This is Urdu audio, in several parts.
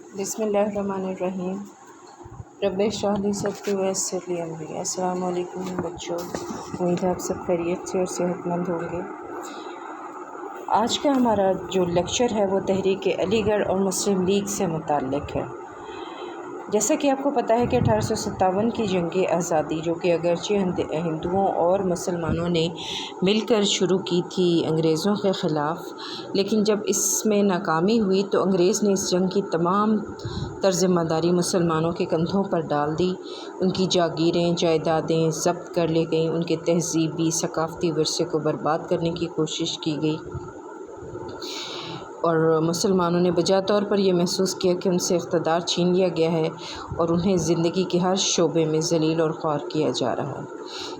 بسم اللہ الرحمن الرحیم۔ رب اشرح لی صدری ویسر لی امری۔ السلام علیکم بچوں، امید ہے آپ سب خیریت سے اور صحت مند ہوں گے۔ آج کا ہمارا جو لیکچر ہے وہ تحریک علی گڑھ اور مسلم لیگ سے متعلق ہے۔ جیسا کہ آپ کو پتہ ہے کہ 1857 کی جنگ آزادی، جو کہ اگرچہ ہندوؤں اور مسلمانوں نے مل کر شروع کی تھی انگریزوں کے خلاف، لیکن جب اس میں ناکامی ہوئی تو انگریز نے اس جنگ کی تمام ذمہ داری مسلمانوں کے کندھوں پر ڈال دی۔ ان کی جاگیریں، جائیدادیں ضبط کر لی گئیں، ان کے تہذیبی ثقافتی ورثے کو برباد کرنے کی کوشش کی گئی، اور مسلمانوں نے بجا طور پر یہ محسوس کیا کہ ان سے اقتدار چھین لیا گیا ہے اور انہیں زندگی کے ہر شعبے میں ذلیل اور خوار کیا جا رہا ہے۔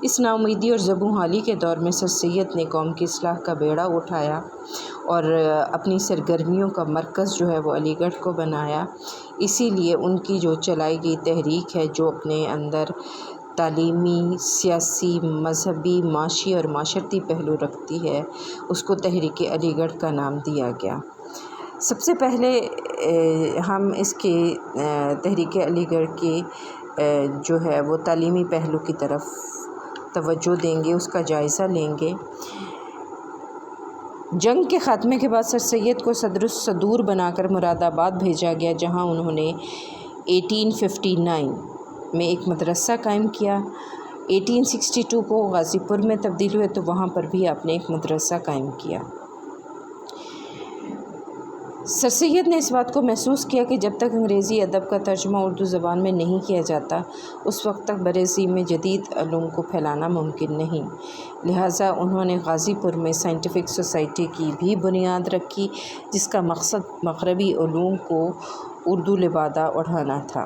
اس نا امیدی اور زبوں حالی کے دور میں سر سید نے قوم کی اصلاح کا بیڑا اٹھایا اور اپنی سرگرمیوں کا مرکز جو ہے وہ علی گڑھ کو بنایا۔ اسی لیے ان کی جو چلائی گئی تحریک ہے، جو اپنے اندر تعلیمی، سیاسی، مذہبی، معاشی اور معاشرتی پہلو رکھتی ہے، اس کو تحریک علی گڑھ کا نام دیا گیا۔ سب سے پہلے ہم اس کے تحریک علی گڑھ کے جو ہے وہ تعلیمی پہلو کی طرف توجہ دیں گے، اس کا جائزہ لیں گے۔ جنگ کے خاتمے کے بعد سر سید کو صدر الصدور بنا کر مراد آباد بھیجا گیا، جہاں انہوں نے 1859 میں ایک مدرسہ قائم کیا۔ 1862 کو غازی پور میں تبدیل ہوئے تو وہاں پر بھی آپ نے ایک مدرسہ قائم کیا۔ سر سید نے اس بات کو محسوس کیا کہ جب تک انگریزی ادب کا ترجمہ اردو زبان میں نہیں کیا جاتا، اس وقت تک برصغیر میں جدید علوم کو پھیلانا ممکن نہیں۔ لہٰذا انہوں نے غازی پور میں سائنٹیفک سوسائٹی کی بھی بنیاد رکھی، جس کا مقصد مغربی علوم کو اردو لبادہ اڑھانا تھا،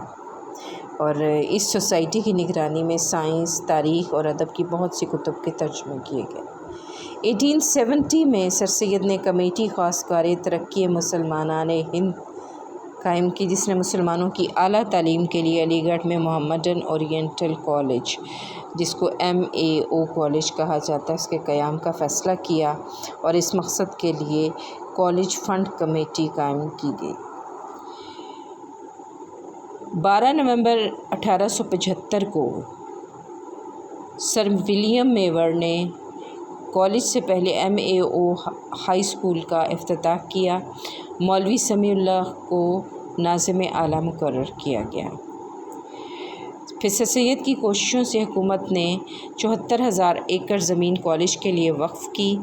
اور اس سوسائٹی کی نگرانی میں سائنس، تاریخ اور ادب کی بہت سی کتب کے ترجمے کیے گئے۔ 1870 میں سر سید نے کمیٹی خواستگار ترقی مسلمانان ہند قائم کی، جس نے مسلمانوں کی اعلیٰ تعلیم کے لیے علی گڑھ میں محمدن اورینٹل کالج، جس کو MAO کالج کہا جاتا ہے، اس کے قیام کا فیصلہ کیا، اور اس مقصد کے لیے کالج فنڈ کمیٹی قائم کی گئی۔ 12 نومبر 1875 کو سر ولیم میور نے کالج سے پہلے MAO ہائی اسکول کا افتتاح کیا۔ مولوی سمیع اللہ کو ناظم اعلیٰ مقرر کیا گیا۔ پھر سر سید کی کوششوں سے حکومت نے 74,000 ایکڑ زمین کالج کے لیے وقف کی۔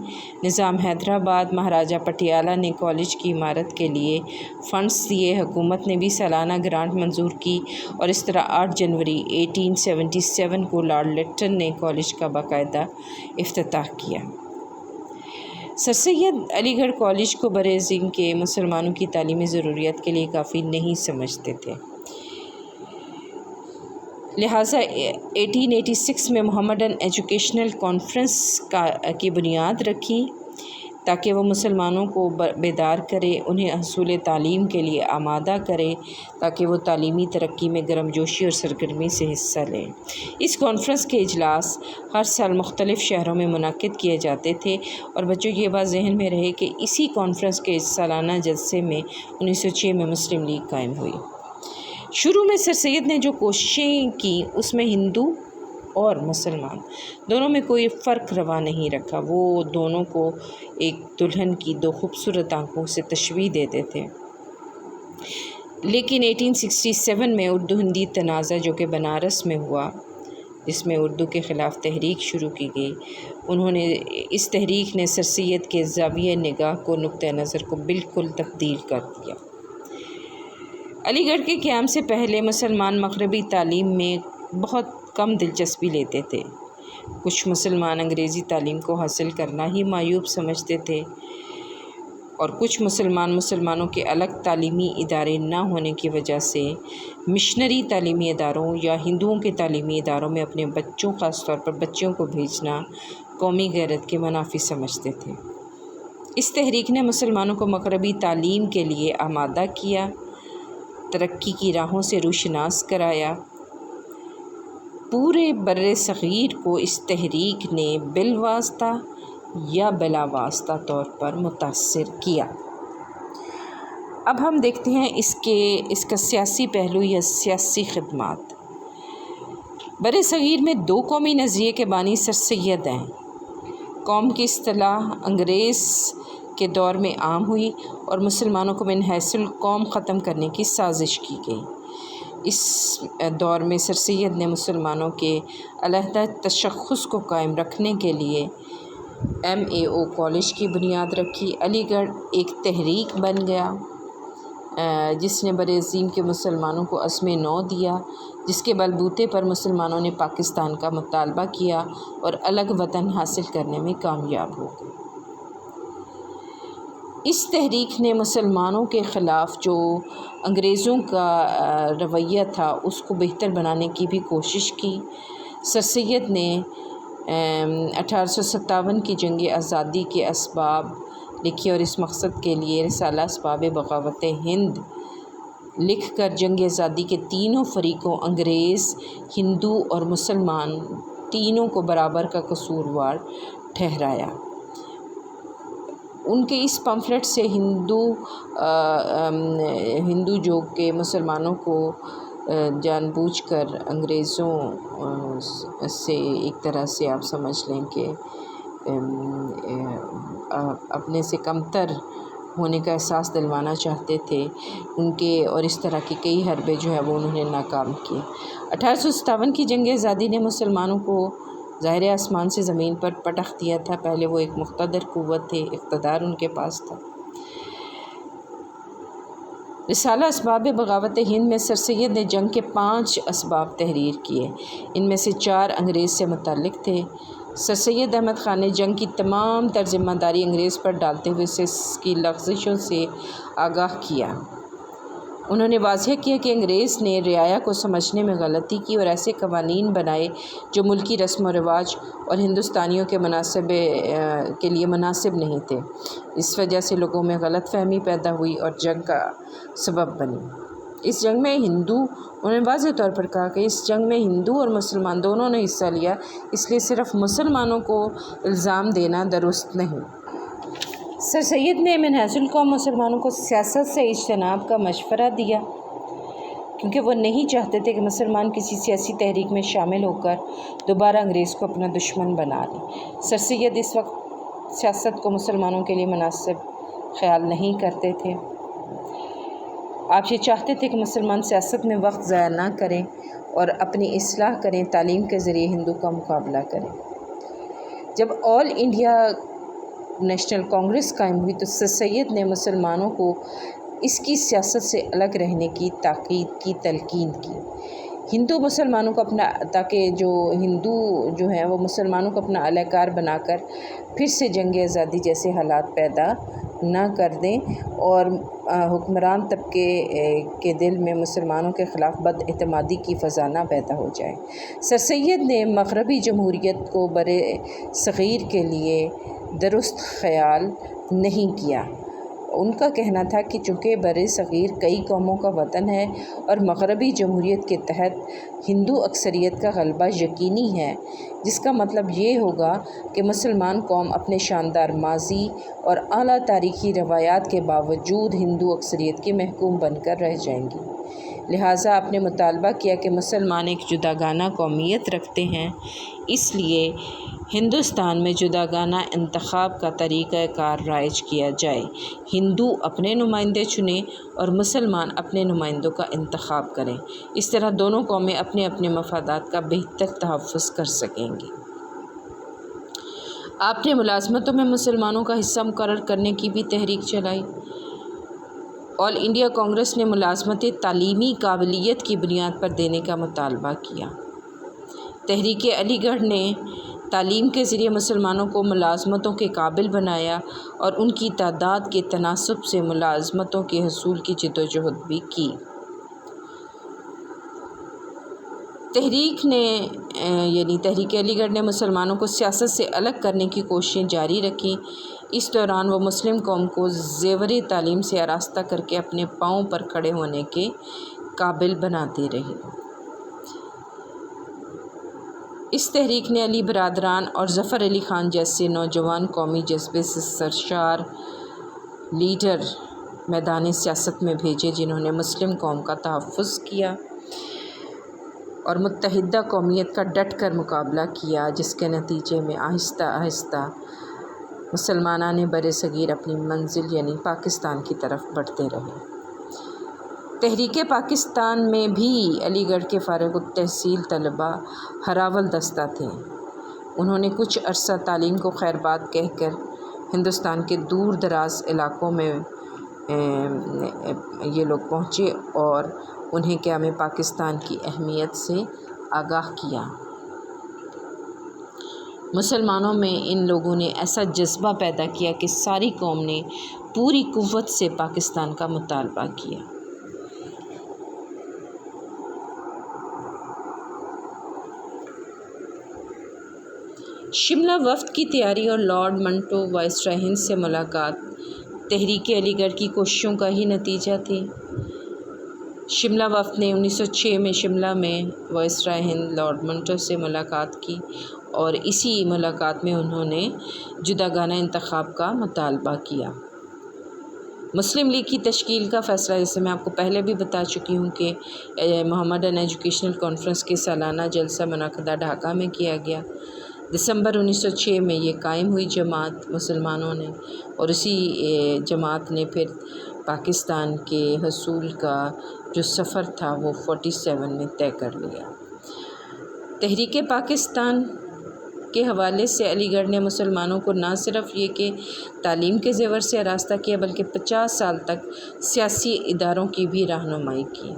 نظام حیدرآباد مہاراجہ پٹیالہ نے کالج کی عمارت کے لیے فنڈز دیے۔ حکومت نے بھی سالانہ گرانٹ منظور کی، اور اس طرح 8 جنوری 1877 کو لارڈ لیٹن نے کالج کا باقاعدہ افتتاح کیا۔ سر سید علی گڑھ کالج کو برصغیر کے مسلمانوں کی تعلیمی ضروریات کے لیے کافی نہیں سمجھتے تھے، لہٰذا 1886 میں محمدن ایجوکیشنل کانفرنس کی بنیاد رکھی، تاکہ وہ مسلمانوں کو بیدار کرے، انہیں حصول تعلیم کے لیے آمادہ کرے، تاکہ وہ تعلیمی ترقی میں گرم جوشی اور سرگرمی سے حصہ لیں۔ اس کانفرنس کے اجلاس ہر سال مختلف شہروں میں منعقد کیے جاتے تھے، اور بچوں یہ بات ذہن میں رہے کہ اسی کانفرنس کے سالانہ جلسے میں 1906 میں مسلم لیگ قائم ہوئی۔ شروع میں سر سید نے جو کوششیں کی، اس میں ہندو اور مسلمان دونوں میں کوئی فرق روا نہیں رکھا۔ وہ دونوں کو ایک دلہن کی 2 خوبصورت آنکھوں سے تشبیہ دیتے تھے۔ لیکن 1867 میں اردو ہندی تنازع، جو کہ بنارس میں ہوا، جس میں اردو کے خلاف تحریک شروع کی گئی، اس تحریک نے سر سید کے زاویہ نگاہ کو، نقطۂ نظر کو بالکل تبدیل کر دیا۔ علی گڑھ کے قیام سے پہلے مسلمان مغربی تعلیم میں بہت کم دلچسپی لیتے تھے۔ کچھ مسلمان انگریزی تعلیم کو حاصل کرنا ہی معیوب سمجھتے تھے، اور کچھ مسلمانوں کے الگ تعلیمی ادارے نہ ہونے کی وجہ سے مشنری تعلیمی اداروں یا ہندوؤں کے تعلیمی اداروں میں اپنے بچوں، خاص طور پر بچیوں کو بھیجنا قومی غیرت کے منافی سمجھتے تھے۔ اس تحریک نے مسلمانوں کو مغربی تعلیم کے لیے آمادہ کیا، ترقی کی راہوں سے روشناس کرایا۔ پورے برصغیر کو اس تحریک نے بالواسطہ یا بلا واسطہ طور پر متاثر کیا۔ اب ہم دیکھتے ہیں اس کا سیاسی پہلو یا سیاسی خدمات۔ بر صغیر میں دو قومی نظریے کے بانی سر سید ہیں۔ قوم کی اصطلاح انگریز کے دور میں عام ہوئی اور مسلمانوں کو من حیث القوم ختم کرنے کی سازش کی گئی۔ اس دور میں سر سید نے مسلمانوں کے علیحدہ تشخص کو قائم رکھنے کے لیے MAO کالج کی بنیاد رکھی۔ علی گڑھ ایک تحریک بن گیا جس نے برعظیم کے مسلمانوں کو عزم نو دیا، جس کے بلبوتے پر مسلمانوں نے پاکستان کا مطالبہ کیا اور الگ وطن حاصل کرنے میں کامیاب ہو گئے۔ اس تحریک نے مسلمانوں کے خلاف جو انگریزوں کا رویہ تھا اس کو بہتر بنانے کی بھی کوشش کی۔ سر سید نے 1857 کی جنگ آزادی کے اسباب لکھی اور اس مقصد کے لیے رسالہ اسباب بغاوت ہند لکھ کر جنگ آزادی کے تینوں فریقوں انگریز، ہندو اور مسلمان تینوں کو برابر کا قصوروار ٹھہرایا۔ ان کے اس پمفلٹ سے ہندو جو کہ مسلمانوں کو جان بوجھ کر انگریزوں سے ایک طرح سے آپ سمجھ لیں کہ اپنے سے کمتر ہونے کا احساس دلوانا چاہتے تھے، ان کے اور اس طرح کے کئی حربے جو ہے وہ انہوں نے ناکام کیے۔ 1857 کی جنگ آزادی نے مسلمانوں کو ظاہر آسمان سے زمین پر پٹخ دیا تھا۔ پہلے وہ ایک مقتدر قوت تھے، اقتدار ان کے پاس تھا۔ رسالہ اسباب بغاوت ہند میں سر سید نے جنگ کے 5 اسباب تحریر کیے، ان میں سے 4 انگریز سے متعلق تھے۔ سر سید احمد خان نے جنگ کی تمام تر ذمہ داری انگریز پر ڈالتے ہوئے اسے اس کی لغزشوں سے آگاہ کیا۔ انہوں نے واضح کیا کہ انگریز نے رعایا کو سمجھنے میں غلطی کی اور ایسے قوانین بنائے جو ملکی رسم و رواج اور ہندوستانیوں کے لیے مناسب نہیں تھے۔ اس وجہ سے لوگوں میں غلط فہمی پیدا ہوئی اور جنگ کا سبب بنی۔ اس جنگ میں انہوں نے واضح طور پر کہا کہ اس جنگ میں ہندو اور مسلمان دونوں نے حصہ لیا، اس لیے صرف مسلمانوں کو الزام دینا درست نہیں۔ سر سید نے من حیث القوم مسلمانوں کو سیاست سے اجتناب کا مشورہ دیا کیونکہ وہ نہیں چاہتے تھے کہ مسلمان کسی سیاسی تحریک میں شامل ہو کر دوبارہ انگریز کو اپنا دشمن بنا لیں۔ سر سید اس وقت سیاست کو مسلمانوں کے لیے مناسب خیال نہیں کرتے تھے۔ آپ یہ چاہتے تھے کہ مسلمان سیاست میں وقت ضائع نہ کریں اور اپنی اصلاح کریں، تعلیم کے ذریعے ہندو کا مقابلہ کریں۔ جب آل انڈیا نیشنل کانگریس قائم ہوئی تو سر سید نے مسلمانوں کو اس کی سیاست سے الگ رہنے کی تاکید کی، تلقین کی۔ ہندو مسلمانوں کو تاکہ جو ہندو جو ہیں وہ مسلمانوں کو اپنا اعلی کار بنا کر پھر سے جنگ آزادی جیسے حالات پیدا نہ کر دیں اور حکمران طبقے کے دل میں مسلمانوں کے خلاف بد اعتمادی کی فضا نہ پیدا ہو جائے۔ سر سید نے مغربی جمہوریت کو بر صغیر کے لیے درست خیال نہیں کیا۔ ان کا کہنا تھا کہ چونکہ بر صغیر کئی قوموں کا وطن ہے اور مغربی جمہوریت کے تحت ہندو اکثریت کا غلبہ یقینی ہے، جس کا مطلب یہ ہوگا کہ مسلمان قوم اپنے شاندار ماضی اور اعلیٰ تاریخی روایات کے باوجود ہندو اکثریت کے محکوم بن کر رہ جائیں گی۔ لہٰذا آپ نے مطالبہ کیا کہ مسلمان ایک جداگانہ قومیت رکھتے ہیں، اس لیے ہندوستان میں جداگانہ انتخاب کا طریقہ کار رائج کیا جائے، ہندو اپنے نمائندے چنیں اور مسلمان اپنے نمائندوں کا انتخاب کریں۔ اس طرح دونوں قومیں اپنے اپنے مفادات کا بہتر تحفظ کر سکیں گی۔ آپ نے ملازمتوں میں مسلمانوں کا حصہ مقرر کرنے کی بھی تحریک چلائی۔ آل انڈیا کانگریس نے ملازمتیں تعلیمی قابلیت کی بنیاد پر دینے کا مطالبہ کیا۔ تحریک علی گڑھ نے تعلیم کے ذریعے مسلمانوں کو ملازمتوں کے قابل بنایا اور ان کی تعداد کے تناسب سے ملازمتوں کے حصول کی جدوجہد بھی کی۔ تحریک علی گڑھ نے مسلمانوں کو سیاست سے الگ کرنے کی کوششیں جاری رکھیں۔ اس دوران وہ مسلم قوم کو زیور تعلیم سے آراستہ کر کے اپنے پاؤں پر کھڑے ہونے کے قابل بناتے رہے۔ اس تحریک نے علی برادران اور ظفر علی خان جیسے نوجوان قومی جذبے سے سرشار لیڈر میدان سیاست میں بھیجے، جنہوں نے مسلم قوم کا تحفظ کیا اور متحدہ قومیت کا ڈٹ کر مقابلہ کیا، جس کے نتیجے میں آہستہ آہستہ مسلمانان بر صغیر اپنی منزل یعنی پاکستان کی طرف بڑھتے رہے۔ تحریک پاکستان میں بھی علی گڑھ کے فارغ التحصیل طلباء ہراول دستہ تھے۔ انہوں نے کچھ عرصہ تعلیم کو خیر بات کہہ کر ہندوستان کے دور دراز علاقوں میں یہ لوگ پہنچے اور انہیں قیام پاکستان کی اہمیت سے آگاہ کیا۔ مسلمانوں میں ان لوگوں نے ایسا جذبہ پیدا کیا کہ ساری قوم نے پوری قوت سے پاکستان کا مطالبہ کیا۔ شملہ وفد کی تیاری اور لارڈ منٹو وائسرائے ہند سے ملاقات تحریک علی گڑھ کی کوششوں کا ہی نتیجہ تھی۔ شملہ وفد نے 1906 میں شملہ میں وائسرائے ہند لارڈ منٹو سے ملاقات کی اور اسی ملاقات میں انہوں نے جداگانہ انتخاب کا مطالبہ کیا۔ مسلم لیگ کی تشکیل کا فیصلہ، جسے میں آپ کو پہلے بھی بتا چکی ہوں کہ محمدن ایجوکیشنل کانفرنس کے سالانہ جلسہ منعقدہ ڈھاکہ میں کیا گیا۔ دسمبر 1906 میں یہ قائم ہوئی جماعت مسلمانوں نے، اور اسی جماعت نے پھر پاکستان کے حصول کا جو سفر تھا وہ 47 میں طے کر لیا۔ تحریک پاکستان کے حوالے سے علی گڑھ نے مسلمانوں کو نہ صرف یہ کہ تعلیم کے زیور سے آراستہ کیا، بلکہ 50 سال تک سیاسی اداروں کی بھی رہنمائی کی۔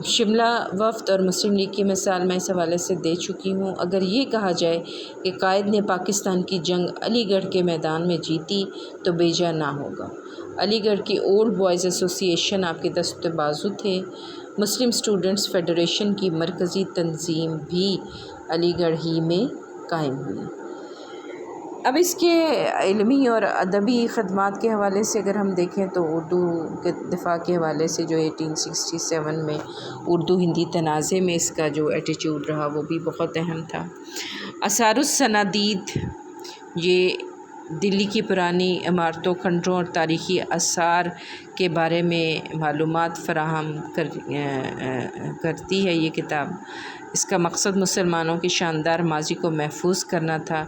شملہ وفد اور مسلم لیگ کی مثال میں اس حوالے سے دے چکی ہوں۔ اگر یہ کہا جائے کہ قائد نے پاکستان کی جنگ علی گڑھ کے میدان میں جیتی تو بیجا نہ ہوگا۔ علی گڑھ کی اولڈ بوائز ایسوسی ایشن آپ کے دست بازو تھے۔ مسلم اسٹوڈنٹس فیڈریشن کی مرکزی تنظیم بھی علی گڑھ ہی میں قائم ہوئی۔ اب اس کے علمی اور ادبی خدمات کے حوالے سے اگر ہم دیکھیں تو اردو کے دفاع کے حوالے سے جو 1867 میں اردو ہندی تنازع میں اس کا جو ایٹیچیوڈ رہا وہ بھی بہت اہم تھا۔ آثار الصنادید، یہ دلی کی پرانی عمارتوں، کھنڈروں اور تاریخی آثار کے بارے میں معلومات فراہم کرتی ہے یہ کتاب۔ اس کا مقصد مسلمانوں کے شاندار ماضی کو محفوظ کرنا تھا۔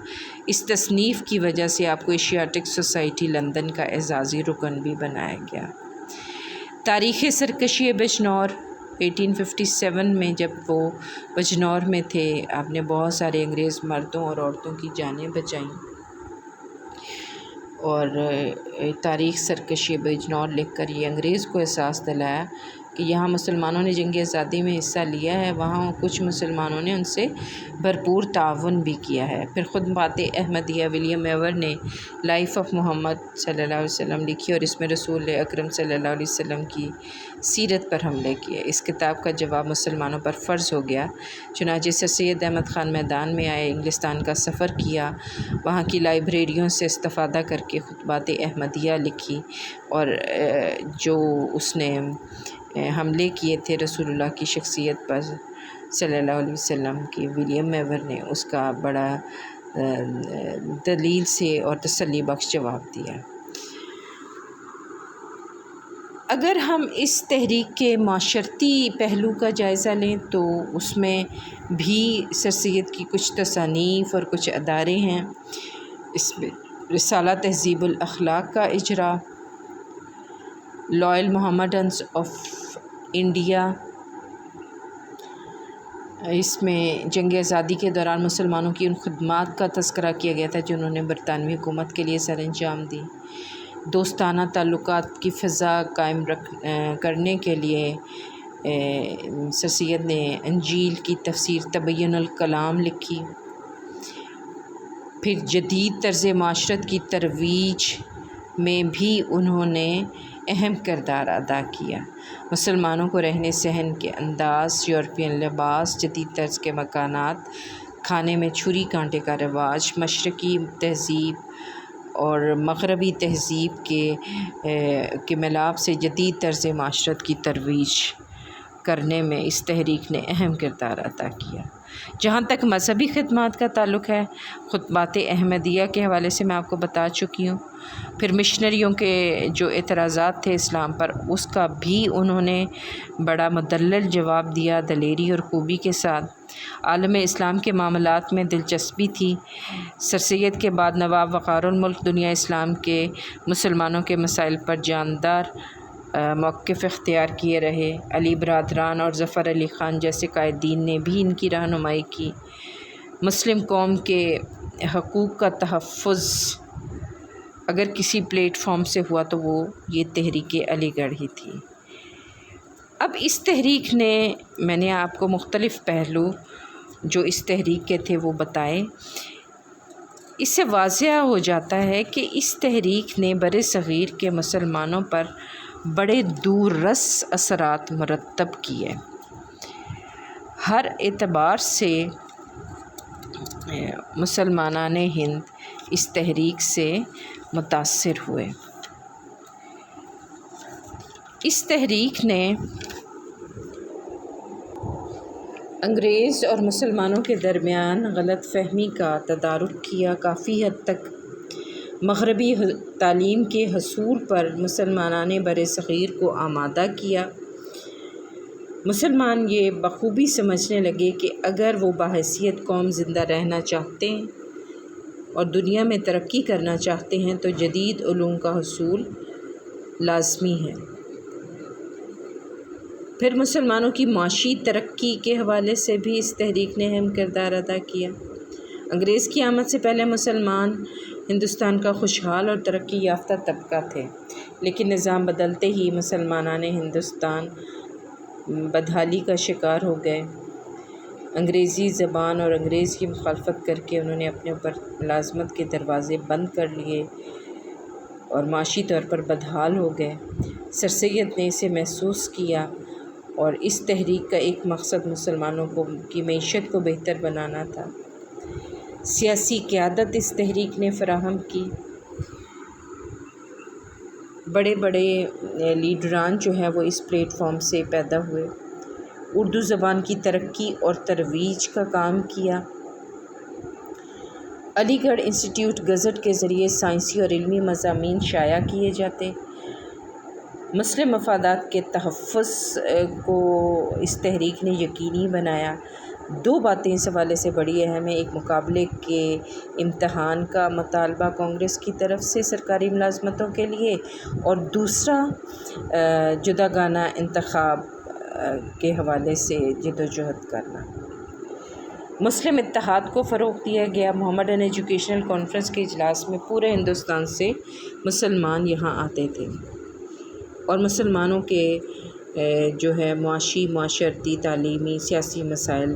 اس تصنیف کی وجہ سے آپ کو ایشیاٹک سوسائٹی لندن کا اعزازی رکن بھی بنایا گیا۔ تاریخ سرکشی بجنور 1857 میں جب وہ بجنور میں تھے، آپ نے بہت سارے انگریز مردوں اور عورتوں کی جانیں بچائیں، اور تاریخ سرکشی بجنور لکھ کر یہ انگریز کو احساس دلایا کہ یہاں مسلمانوں نے جنگ آزادی میں حصہ لیا ہے، وہاں کچھ مسلمانوں نے ان سے بھرپور تعاون بھی کیا ہے۔ پھر خود بات احمدیہ ولیم ایور نے لائف آف محمد صلی اللہ علیہ وسلم لکھی اور اس میں رسول اکرم صلی اللہ علیہ وسلم کی سیرت پر حملے کیے۔ اس کتاب کا جواب مسلمانوں پر فرض ہو گیا، چنانچہ سر سید احمد خان میدان میں آئے، انگلستان کا سفر کیا، وہاں کی لائبریریوں سے استفادہ کر کے خطبات احمدیہ لکھی، اور جو اس نے حملے کیے تھے رسول اللہ کی شخصیت پر صلی اللہ علیہ وسلم کی، ولیم ایور نے اس کا بڑا دلیل سے اور تسلی بخش جواب دیا۔ اگر ہم اس تحریک کے معاشرتی پہلو کا جائزہ لیں تو اس میں بھی سر سید کی کچھ تصانیف اور کچھ ادارے ہیں۔ اس میں رسالہ تہذیب الاخلاق کا اجرا، لائل محمدنز آف انڈیا، اس میں جنگ آزادی کے دوران مسلمانوں کی ان خدمات کا تذکرہ کیا گیا تھا جنہوں نے برطانوی حکومت کے لیے سر انجام دی۔ دوستانہ تعلقات کی فضا قائم کرنے کے لیے سر سید نے انجیل کی تفسیر تبین الکلام لکھی۔ پھر جدید طرز معاشرت کی ترویج میں بھی انہوں نے اہم کردار ادا کیا۔ مسلمانوں کو رہنے سہن کے انداز، یورپین لباس، جدید طرز کے مکانات، کھانے میں چھری کانٹے کا رواج، مشرقی تہذیب اور مغربی تہذیب کے ملاپ سے جدید طرز معاشرت کی ترویج کرنے میں اس تحریک نے اہم کردار ادا کیا۔ جہاں تک مذہبی خدمات کا تعلق ہے، خطبات احمدیہ کے حوالے سے میں آپ کو بتا چکی ہوں۔ پھر مشنریوں کے جو اعتراضات تھے اسلام پر، اس کا بھی انہوں نے بڑا مدلل جواب دیا، دلیری اور خوبی کے ساتھ۔ عالم اسلام کے معاملات میں دلچسپی تھی۔ سر سید کے بعد نواب وقار الملک دنیا اسلام کے مسلمانوں کے مسائل پر جاندار موقف اختیار کیے رہے۔ علی برادران اور ظفر علی خان جیسے قائدین نے بھی ان کی رہنمائی کی۔ مسلم قوم کے حقوق کا تحفظ اگر کسی پلیٹ فارم سے ہوا تو وہ یہ تحریک علی گڑھ ہی تھی۔ اب اس تحریک نے، میں نے آپ کو مختلف پہلو جو اس تحریک کے تھے وہ بتائے۔ اس سے واضح ہو جاتا ہے کہ اس تحریک نے بر صغیر کے مسلمانوں پر بڑے دور رس اثرات مرتب کیے۔ ہر اعتبار سے مسلمانان ہند اس تحریک سے متاثر ہوئے۔ اس تحریک نے انگریز اور مسلمانوں کے درمیان غلط فہمی کا تدارک کیا، کافی حد تک مغربی تعلیم کے حصول پر مسلمانان بر صغیر کو آمادہ کیا۔ مسلمان یہ بخوبی سمجھنے لگے کہ اگر وہ بحیثیت قوم زندہ رہنا چاہتے ہیں اور دنیا میں ترقی کرنا چاہتے ہیں تو جدید علوم کا حصول لازمی ہے۔ پھر مسلمانوں کی معاشی ترقی کے حوالے سے بھی اس تحریک نے اہم کردار ادا کیا۔ انگریز کی آمد سے پہلے مسلمان ہندوستان کا خوشحال اور ترقی یافتہ طبقہ تھے، لیکن نظام بدلتے ہی مسلمانان ہندوستان بدحالی کا شکار ہو گئے۔ انگریزی زبان اور انگریز کی مخالفت کر کے انہوں نے اپنے اوپر ملازمت کے دروازے بند کر لیے اور معاشی طور پر بدحال ہو گئے۔ سر سید نے اسے محسوس کیا اور اس تحریک کا ایک مقصد مسلمانوں کی معیشت کو بہتر بنانا تھا۔ سیاسی قیادت اس تحریک نے فراہم کی۔ بڑے بڑے لیڈران جو ہیں وہ اس پلیٹ فارم سے پیدا ہوئے۔ اردو زبان کی ترقی اور ترویج کا کام کیا۔ علی گڑھ انسٹیٹیوٹ گزٹ کے ذریعے سائنسی اور علمی مضامین شائع کیے جاتے۔ مسلم مفادات کے تحفظ کو اس تحریک نے یقینی بنایا۔ دو باتیں اس حوالے سے بڑی اہم ہیں، ایک مقابلے کے امتحان کا مطالبہ کانگریس کی طرف سے سرکاری ملازمتوں کے لیے، اور دوسرا جداگانہ انتخاب کے حوالے سے جدوجہد کرنا۔ مسلم اتحاد کو فروغ دیا گیا۔ محمدن ایجوکیشنل کانفرنس کے اجلاس میں پورے ہندوستان سے مسلمان یہاں آتے تھے اور مسلمانوں کے جو ہے معاشرتی، تعلیمی، سیاسی مسائل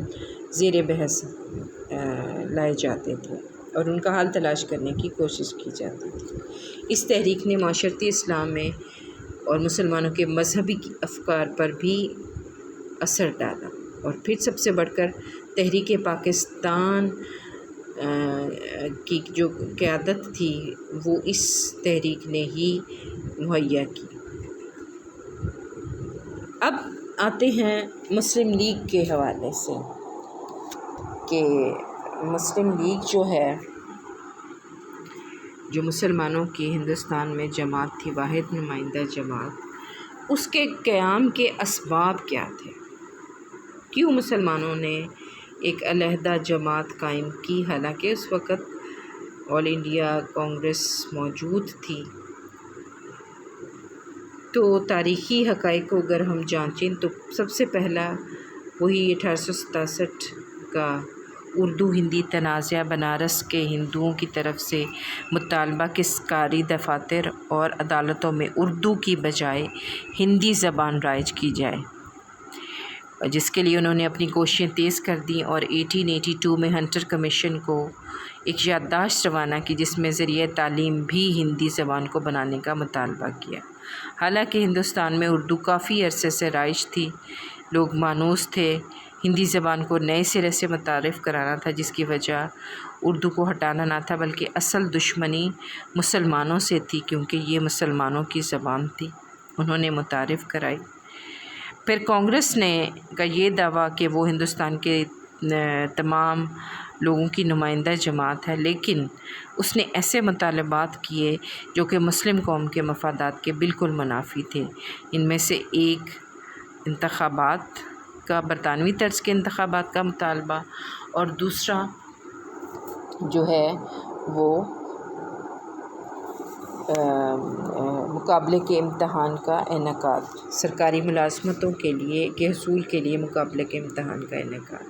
زیر بحث لائے جاتے تھے اور ان کا حل تلاش کرنے کی کوشش کی جاتی تھی۔ اس تحریک نے معاشرتی اسلام میں اور مسلمانوں کے مذہبی افکار پر بھی اثر ڈالا، اور پھر سب سے بڑھ کر تحریک پاکستان کی جو قیادت تھی وہ اس تحریک نے ہی مہیا کی۔ اب آتے ہیں مسلم لیگ کے حوالے سے کہ مسلم لیگ جو ہے، جو مسلمانوں کی ہندوستان میں جماعت تھی، واحد نمائندہ جماعت، اس کے قیام کے اسباب کیا تھے؟ کیوں مسلمانوں نے ایک علیحدہ جماعت قائم کی حالانکہ اس وقت آل انڈیا کانگریس موجود تھی؟ تو تاریخی حقائق کو اگر ہم جانچیں تو سب سے پہلا وہی 1867 کا اردو ہندی تنازع، بنارس کے ہندوؤں کی طرف سے مطالبہ کہ سرکاری دفاتر اور عدالتوں میں اردو کی بجائے ہندی زبان رائج کی جائے، جس کے لیے انہوں نے اپنی کوششیں تیز کر دیں اور 1882 میں ہنٹر کمیشن کو ایک یادداشت روانہ کی جس میں ذریعہ تعلیم بھی ہندی زبان کو بنانے کا مطالبہ کیا۔ حالانکہ ہندوستان میں اردو کافی عرصے سے رائج تھی، لوگ مانوس تھے، ہندی زبان کو نئے سرے سے متعارف کرانا تھا، جس کی وجہ اردو کو ہٹانا نہ تھا بلکہ اصل دشمنی مسلمانوں سے تھی، کیونکہ یہ مسلمانوں کی زبان تھی۔ انہوں نے متعارف کرائی۔ پھر کانگریس نے کا یہ دعویٰ کہ وہ ہندوستان کے تمام لوگوں کی نمائندہ جماعت ہے، لیکن اس نے ایسے مطالبات کیے جو کہ مسلم قوم کے مفادات کے بالکل منافی تھے۔ ان میں سے ایک انتخابات کا، برطانوی طرز کے انتخابات کا مطالبہ، اور دوسرا جو ہے وہ مقابلے کے امتحان کا انعقاد، سرکاری ملازمتوں کے حصول کے لیے مقابلے کے امتحان کا انعقاد۔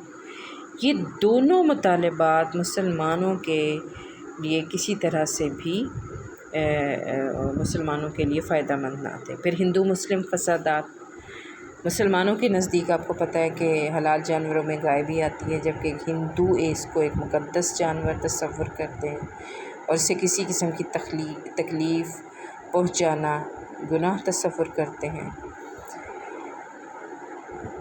یہ دونوں مطالبات مسلمانوں کے لیے کسی طرح سے بھی مسلمانوں کے لیے فائدہ مند نہ تھے۔ پھر ہندو مسلم فسادات، مسلمانوں کے نزدیک آپ کو پتہ ہے کہ حلال جانوروں میں گائے بھی آتی ہے، جبکہ ہندو اس کو ایک مقدس جانور تصور کرتے ہیں اور اسے کسی قسم کی تکلیف پہنچانا گناہ تصور کرتے ہیں۔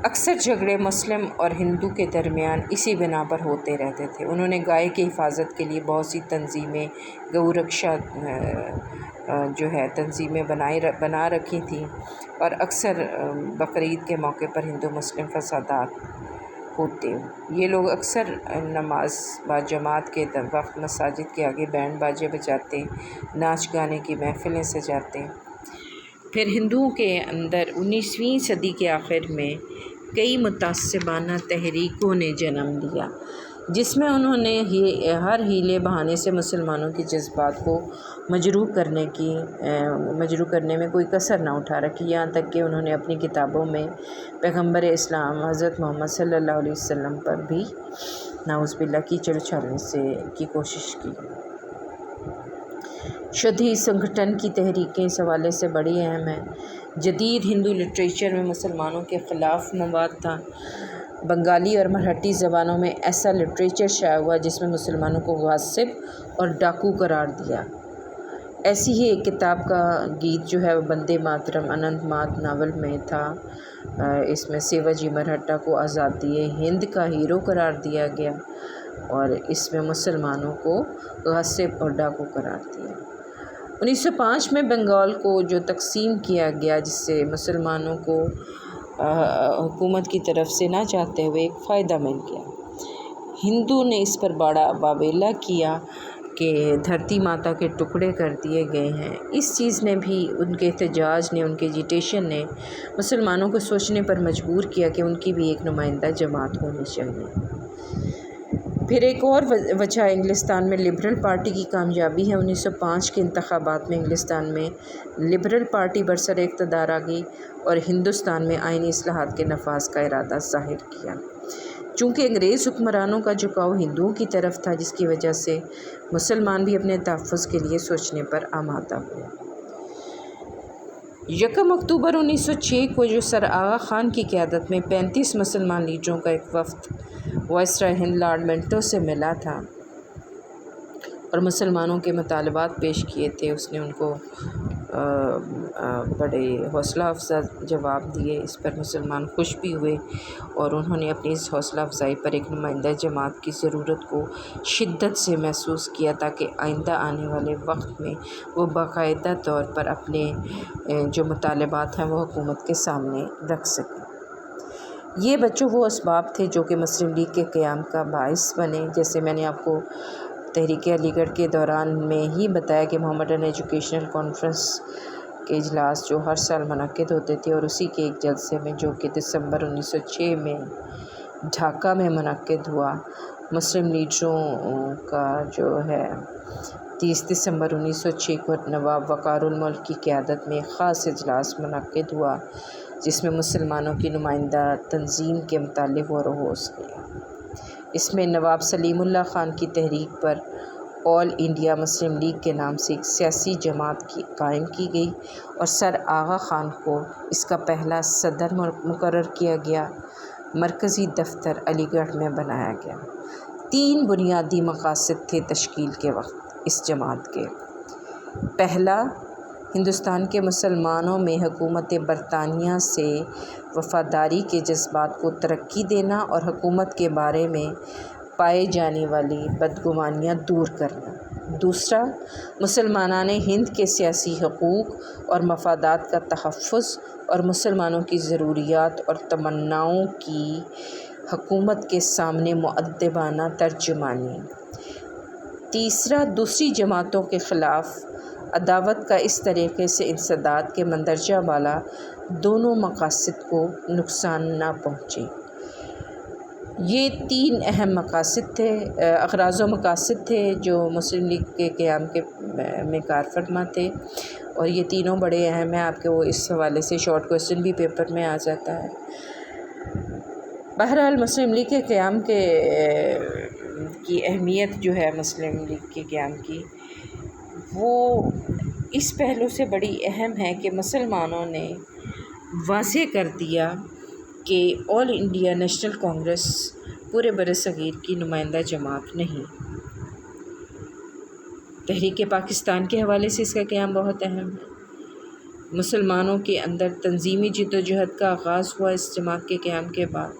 اکثر جھگڑے مسلم اور ہندو کے درمیان اسی بنا پر ہوتے رہتے تھے۔ انہوں نے گائے کی حفاظت کے لیے بہت سی تنظیمیں، گو رکشا جو ہے تنظیمیں بنا رکھی تھیں، اور اکثر بقرعید کے موقع پر ہندو مسلم فسادات ہوتے۔ یہ لوگ اکثر نماز باجماعت کے وقت مساجد کے آگے بینڈ باجے بجاتے، ناچ گانے کی محفلیں سجاتے۔ پھر ہندوؤں کے اندر 19ویں صدی کے آخر میں کئی متعصبانہ تحریکوں نے جنم لیا، جس میں انہوں نے ہر ہیلے بہانے سے مسلمانوں کے جذبات کو مجروح کرنے میں کوئی کسر نہ اٹھا رکھی، یہاں تک کہ انہوں نے اپنی کتابوں میں پیغمبر اسلام حضرت محمد صلی اللہ علیہ وسلم پر بھی نعوذ باللہ کیچڑ اچھالنے کی کوشش کی۔ شدھی سنگھٹن کی تحریکیں اس حوالے سے بڑی اہم ہیں۔ جدید ہندو لٹریچر میں مسلمانوں کے خلاف مواد تھا۔ بنگالی اور مرہٹی زبانوں میں ایسا لٹریچر شائع ہوا جس میں مسلمانوں کو غاصب اور ڈاکو قرار دیا۔ ایسی ہی ایک کتاب کا گیت جو ہے وہ بندے ماترم اننت مات ناول میں تھا۔ اس میں سیواجی مرہٹا کو آزادی ہند کا ہیرو قرار دیا گیا اور اس میں مسلمانوں کو غاصب اور ڈاکو قرار دیا۔ 1905 میں بنگال کو جو تقسیم کیا گیا، جس سے مسلمانوں کو حکومت کی طرف سے نہ چاہتے ہوئے ایک فائدہ مل گیا۔ ہندو نے اس پر بڑا واویلا کیا کہ دھرتی ماتا کے ٹکڑے کر دیے گئے ہیں۔ اس چیز نے بھی، ان کے احتجاج نے، ان کے ایجیٹیشن نے مسلمانوں کو سوچنے پر مجبور کیا کہ ان کی بھی ایک نمائندہ جماعت ہونی چاہیے۔ پھر ایک اور وجہ انگلستان میں لبرل پارٹی کی کامیابی ہے۔ 1905 کے انتخابات میں انگلستان میں لبرل پارٹی برسر اقتدار آ گئی اور ہندوستان میں آئینی اصلاحات کے نفاذ کا ارادہ ظاہر کیا۔ چونکہ انگریز حکمرانوں کا جھکاؤ ہندوؤں کی طرف تھا، جس کی وجہ سے مسلمان بھی اپنے تحفظ کے لیے سوچنے پر آمادہ ہوئے۔ 1 اکتوبر 1906 کو جو سر آغا خان کی قیادت میں 35 مسلمان لیڈروں کا ایک وفد وائسرائے ہند لارڈ منٹو سے ملا تھا اور مسلمانوں کے مطالبات پیش کیے تھے، اس نے ان کو بڑے حوصلہ افزا جواب دیے۔ اس پر مسلمان خوش بھی ہوئے اور انہوں نے اپنی اس حوصلہ افزائی پر ایک نمائندہ جماعت کی ضرورت کو شدت سے محسوس کیا تاکہ آئندہ آنے والے وقت میں وہ باقاعدہ طور پر اپنے جو مطالبات ہیں وہ حکومت کے سامنے رکھ سکیں۔ یہ بچوں وہ اسباب تھے جو کہ مسلم لیگ کے قیام کا باعث بنے۔ جیسے میں نے آپ کو تحریک علی گڑھ کے دوران میں ہی بتایا کہ محمدن ایجوکیشنل کانفرنس کے اجلاس جو ہر سال منعقد ہوتے تھے، اور اسی کے ایک جلسے میں جو کہ دسمبر 1906 میں ڈھاکہ میں منعقد ہوا، مسلم لیڈروں کا جو ہے 30 دسمبر 1906 کو نواب وقار الملک کی قیادت میں ایک خاص اجلاس منعقد ہوا جس میں مسلمانوں کی نمائندہ تنظیم کے متعلق غور و خوض کیا۔ اس میں نواب سلیم اللہ خان کی تحریک پر آل انڈیا مسلم لیگ کے نام سے ایک سیاسی جماعت قائم کی گئی اور سر آغا خان کو اس کا پہلا صدر مقرر کیا گیا۔ مرکزی دفتر علی گڑھ میں بنایا گیا۔ 3 بنیادی مقاصد تھے تشکیل کے وقت اس جماعت کے۔ پہلا، ہندوستان کے مسلمانوں میں حکومت برطانیہ سے وفاداری کے جذبات کو ترقی دینا اور حکومت کے بارے میں پائے جانے والی بدگمانیاں دور کرنا۔ دوسرا، مسلمانان ہند کے سیاسی حقوق اور مفادات کا تحفظ اور مسلمانوں کی ضروریات اور تمناؤں کی حکومت کے سامنے مؤدبانہ ترجمانی۔ تیسرا، دوسری جماعتوں کے خلاف عداوت کا اس طریقے سے انسداد کہ مندرجہ بالا دونوں مقاصد کو نقصان نہ پہنچے۔ یہ تین اہم مقاصد تھے، اغراض و مقاصد تھے جو مسلم لیگ کے قیام کے میں کار فرما تھے، اور یہ تینوں بڑے اہم ہیں۔ آپ کے وہ اس حوالے سے شارٹ کویسچن بھی پیپر میں آ جاتا ہے۔ بہرحال مسلم لیگ کے قیام کی اہمیت جو ہے مسلم لیگ کے قیام کی، وہ اس پہلو سے بڑی اہم ہے کہ مسلمانوں نے واضح کر دیا کہ آل انڈیا نیشنل کانگریس پورے برصغیر کی نمائندہ جماعت نہیں۔ تحریک پاکستان کے حوالے سے اس کا قیام بہت اہم ہے۔ مسلمانوں کے اندر تنظیمی جدوجہد کا آغاز ہوا اس جماعت کے قیام کے بعد۔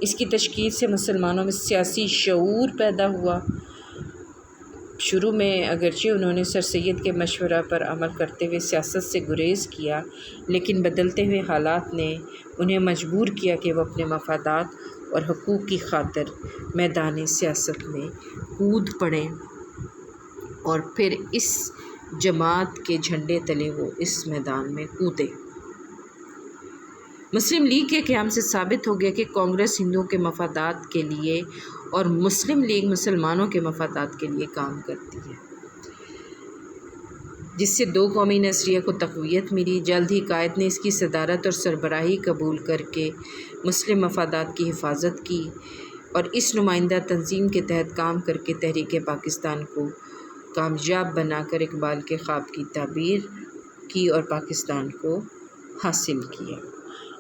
اس کی تشکیل سے مسلمانوں میں سیاسی شعور پیدا ہوا۔ شروع میں اگرچہ انہوں نے سر سید کے مشورہ پر عمل کرتے ہوئے سیاست سے گریز کیا، لیکن بدلتے ہوئے حالات نے انہیں مجبور کیا کہ وہ اپنے مفادات اور حقوق کی خاطر میدان سیاست میں کود پڑیں، اور پھر اس جماعت کے جھنڈے تلے وہ اس میدان میں کودے۔ مسلم لیگ کے قیام سے ثابت ہو گیا کہ کانگریس ہندوؤں کے مفادات کے لیے اور مسلم لیگ مسلمانوں کے مفادات کے لیے کام کرتی ہے، جس سے دو قومی نظریے کو تقویت ملی۔ جلد ہی قائد نے اس کی صدارت اور سربراہی قبول کر کے مسلم مفادات کی حفاظت کی، اور اس نمائندہ تنظیم کے تحت کام کر کے تحریک پاکستان کو کامیاب بنا کر اقبال کے خواب کی تعبیر کی اور پاکستان کو حاصل کیا۔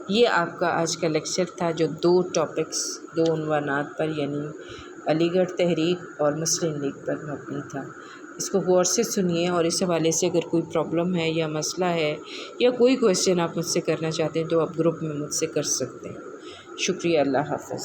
یہ آپ کا آج کا لیکچر تھا جو دو عنوانات پر، یعنی علی گڑھ تحریک اور مسلم لیگ پر مبنی تھا۔ اس کو غور سے سنیے، اور اس حوالے سے اگر کوئی پرابلم ہے یا مسئلہ ہے یا کوئی کویسچن آپ مجھ سے کرنا چاہتے ہیں تو آپ گروپ میں مجھ سے کر سکتے ہیں۔ شکریہ، اللہ حافظ۔